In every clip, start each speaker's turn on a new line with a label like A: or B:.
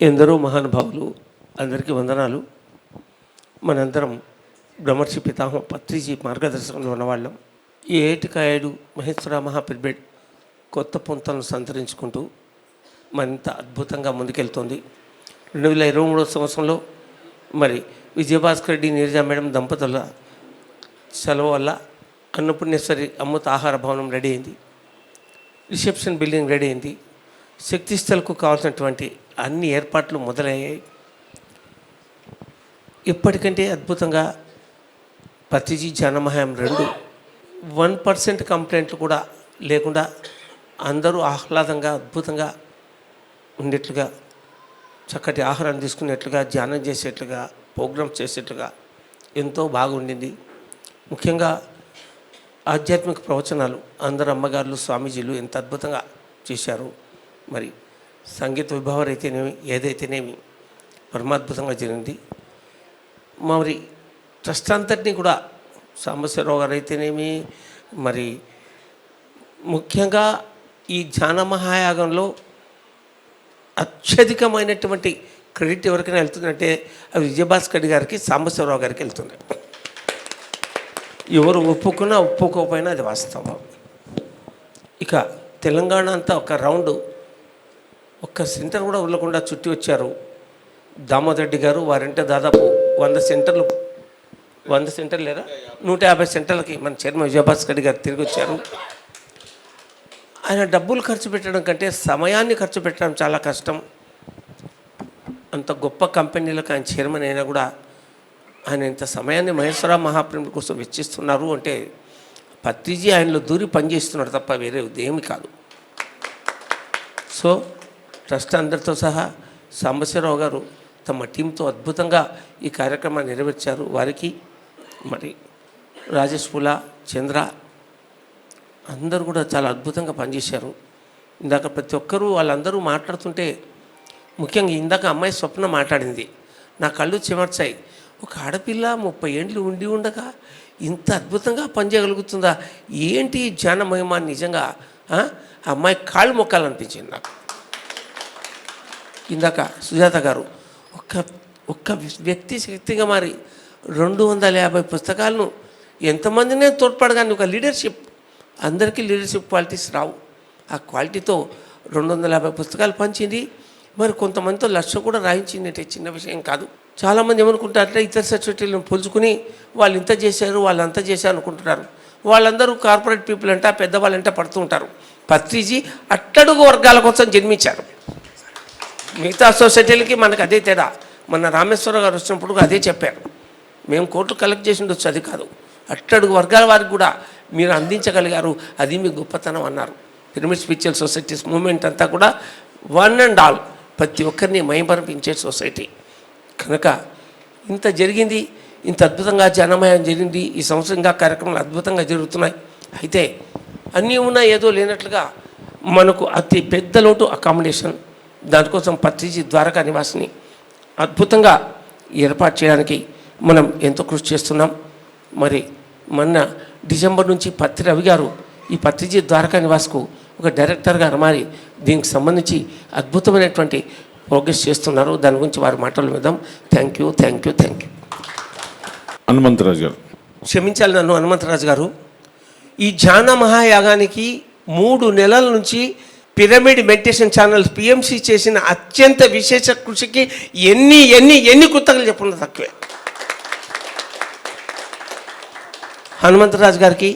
A: ఎందరో మహానుభావులు, అందరికీ వందనాలు. మనందరం బ్రహ్మర్షి పితామహ పత్రిజీ మార్గదర్శకంలో ఉన్నవాళ్ళం. ఈ ఏటికాయడు మహేశ్వర మహాపిర్బెడ్ కొత్త పొంతలను సంతరించుకుంటూ మరింత అద్భుతంగా ముందుకెళ్తుంది. 2023 సంవత్సరంలో మరి విజయభాస్కర్ రెడ్డి, నీరజ మేడం దంపతుల సెలవు వల్ల అన్నపూర్ణేశ్వరి అమృత ఆహార భవనం రెడీ అయింది, రిసెప్షన్ బిల్డింగ్ రెడీ అయింది, శక్తిస్థలకు కావాల్సినటువంటి అన్ని ఏర్పాట్లు మొదలయ్యాయి. ఇప్పటికంటే అద్భుతంగా పత్రిజీ జనమహాయం 1% కంప్లైంట్లు కూడా లేకుండా అందరూ ఆహ్లాదంగా అద్భుతంగా ఉండేట్లుగా, చక్కటి ఆహారం తీసుకునేట్లుగా, ధ్యానం చేసేట్లుగా, ప్రోగ్రామ్స్ చేసేట్లుగా ఎంతో బాగుండింది. ముఖ్యంగా ఆధ్యాత్మిక ప్రవచనాలు అందరు అమ్మగారులు, స్వామీజీలు ఎంత అద్భుతంగా చేశారు. మరి సంగీత విభావం అయితేనేమి, ఏదైతేనేమి పరమాద్భుతంగా జరిగింది. మరి ట్రస్ట్ అంతటినీ కూడా సాంబశివరావు గారు అయితేనేమి, మరి ముఖ్యంగా ఈ ధ్యాన మహాయాగంలో అత్యధికమైనటువంటి క్రెడిట్ ఎవరికైనా వెళ్తుందంటే అది విజయభాస్కర్ గారికి, సాంబశివరావు గారికి వెళ్తుంది. ఎవరు ఒప్పుకున్నా ఒప్పుకోకపోయినా అది వాస్తవం. ఇక తెలంగాణ అంతా ఒక రౌండ్, ఒక్క సెంటర్ కూడా ఉండకుండా చుట్టి వచ్చారు దామోదర్ రెడ్డి గారు. వారంటే దాదాపు 100 సెంటర్లు, 100 సెంటర్లు లేరా 150 సెంటర్లకి మన చైర్మన్ విజయభాస్కర్ రెడ్డి గారు తిరిగి వచ్చారు. ఆయన డబ్బులు ఖర్చు పెట్టడం కంటే సమయాన్ని ఖర్చు పెట్టడం చాలా కష్టం. అంత గొప్ప కంపెనీలకు ఆయన చైర్మన్ అయినా కూడా ఆయన ఇంత సమయాన్ని మహేశ్వర మహాప్రభు కోసం వెచ్చిస్తున్నారు అంటే పత్రిజీ ఆయనలో దూరి పనిచేస్తున్నాడు తప్ప వేరే ఏమి కాదు. సో ట్రస్ట్ అందరితో సహా సాంబశివరావు గారు తమ టీంతో అద్భుతంగా ఈ కార్యక్రమాన్ని నెరవేర్చారు. వారికి మరి రాజేష్ పులా, చంద్ర అందరూ కూడా చాలా అద్భుతంగా పనిచేశారు. ఇందాక ప్రతి ఒక్కరూ వాళ్ళందరూ మాట్లాడుతుంటే, ముఖ్యంగా ఇందాక అమ్మాయి స్వప్న మాట్లాడింది, నా కళ్ళు చెమర్చాయి. ఒక ఆడపిల్ల 30 ఏండ్లు ఉండి ఉండగా ఇంత అద్భుతంగా పనిచేయగలుగుతుందా? ఏంటి ధ్యాన మహిమ! నిజంగా ఆ అమ్మాయి కాళ్ళు మొక్కాలనిపించింది నాకు. ఇందాక సుజాత గారు ఒక్క వ్యక్తి శక్తిగా మారి 250 పుస్తకాలను ఎంతమందినే తోడ్పడగానే ఒక లీడర్షిప్, అందరికీ లీడర్షిప్ క్వాలిటీస్ రావు. ఆ క్వాలిటీతో 250 పుస్తకాలు పంచింది. మరి కొంతమందితో 1,00,000 కూడా రాయించింది అంటే చిన్న విషయం కాదు. చాలామంది ఏమనుకుంటారంటే ఇతర సొసైటీలను పోల్చుకుని వాళ్ళు ఇంత చేశారు, వాళ్ళు అంత చేశారు అనుకుంటున్నారు. వాళ్ళందరూ కార్పొరేట్ పీపుల్ అంట, పెద్దవాళ్ళంట పడుతూ ఉంటారు. పత్రిజీ అట్టడుగు వర్గాల కోసం జన్మించారు. మిగతా సొసైటీలకి మనకు అదే తేడా. మన రామేశ్వర గారు వచ్చినప్పుడు అదే చెప్పారు. మేము కోట్లు కలెక్ట్ చేసి ఉండొచ్చు, అది కాదు, అట్టడుగు వర్గాల వారికి కూడా మీరు అందించగలిగారు, అది మీ గొప్పతనం అన్నారు. పిరమిడ్ స్పిరిచువల్ సొసైటీస్ మూమెంట్ అంతా కూడా వన్ అండ్ ఆల్ ప్రతి ఒక్కరిని మైమరిపించే సొసైటీ కనుక ఇంత జరిగింది. ఇంత అద్భుతంగా జనమయం జరిగింది. ఈ సంవత్సరం ఇంకా కార్యక్రమాలు అద్భుతంగా జరుగుతున్నాయి. అయితే అన్నీ ఉన్నా ఏదో లేనట్లుగా మనకు అతి పెద్ద లోటు అకామిడేషన్. దానికోసం పత్రిజీ ద్వారకా నివాసిని అద్భుతంగా ఏర్పాటు చేయడానికి మనం ఎంతో కృషి చేస్తున్నాం. మరి మొన్న డిసెంబర్ నుంచి పత్రి రవి గారు ఈ పత్రిజీ ద్వారకా నివాస్కు ఒక డైరెక్టర్గా మారి దీనికి సంబంధించి అద్భుతమైనటువంటి ప్రోగ్రెస్ చేస్తున్నారు. దాని గురించి వారి మాటలు విద్దాం. Thank you.
B: హనుమంతరాజు గారు
A: క్షమించాలి నన్ను. హనుమంతరాజు గారు, ఈ ధ్యాన మహాయాగానికి 3 నెలల నుంచి పిరమిడ్ మెడిటేషన్ ఛానల్ పిఎంసి చేసిన అత్యంత విశేష కృషికి ఎన్ని కృతజ్ఞతలు చెప్పుకున్నా తక్కువే. హనుమంతరాజు గారికి,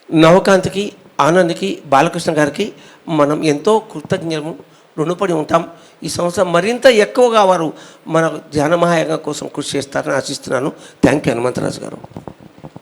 A: నవకాంత్కి, ఆనంద్కి, బాలకృష్ణ గారికి మనం ఎంతో కృతజ్ఞము రుణపడి ఉంటాం. ఈ సంవత్సరం మరింత ఎక్కువగా వారు మన ధ్యాన మహాయాగం కోసం కృషి చేస్తారని ఆశిస్తున్నాను. థ్యాంక్ యూ హనుమంతరాజు గారు.